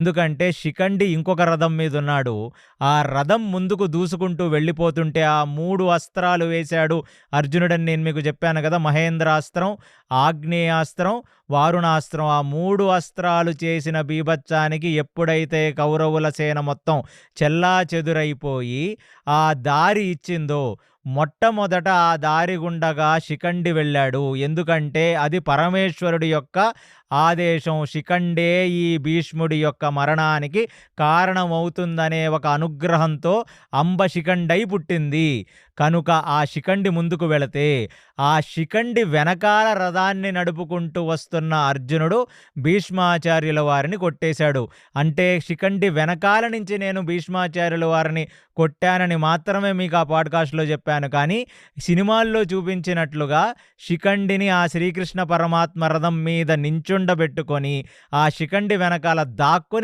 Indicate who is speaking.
Speaker 1: ఎందుకంటే శిఖండి ఇంకొక రథం మీదున్నాడు. ఆ రథం ముందుకు దూసుకుంటూ వెళ్ళిపోతుంటే ఆ 3 అస్త్రాలు వేశాడు అర్జునుడని నేను మీకు చెప్పాను గదా! మహేంద్రాస్త్రం, ఆగ్నేయాస్త్రం, వారుణాస్త్రం. ఆ 3 అస్త్రాలు చేసిన బీభత్సానికి ఎప్పుడైతే కౌరవుల సేన మొత్తం చెల్లాచెదురైపోయి ఆ దారి ఇచ్చిందో, మొట్టమొదట ఆ దారి గుండగా శిఖండి వెళ్ళాడు. ఎందుకంటే అది పరమేశ్వరుడి యొక్క ఆదేశం. శిఖండే ఈ భీష్ముడి యొక్క మరణానికి కారణమవుతుందనే ఒక అనుగ్రహంతో అంబ శిఖండై పుట్టింది. కనుక ఆ శిఖండి ముందుకు వెళితే, ఆ శిఖండి వెనకాల రథాన్ని నడుపుకుంటూ వస్తున్న అర్జునుడు భీష్మాచార్యుల వారిని కొట్టేశాడు. అంటే శిఖండి వెనకాల నుంచి నేను భీష్మాచార్యుల వారిని కొట్టానని మాత్రమే మీకు ఆ పాడ్‌కాస్ట్‌లో చెప్పాను. కానీ సినిమాల్లో చూపించినట్లుగా శిఖండిని ఆ శ్రీకృష్ణ పరమాత్మ రథం మీద నించుండబెట్టుకొని, ఆ శిఖండి వెనకాల దాక్కుని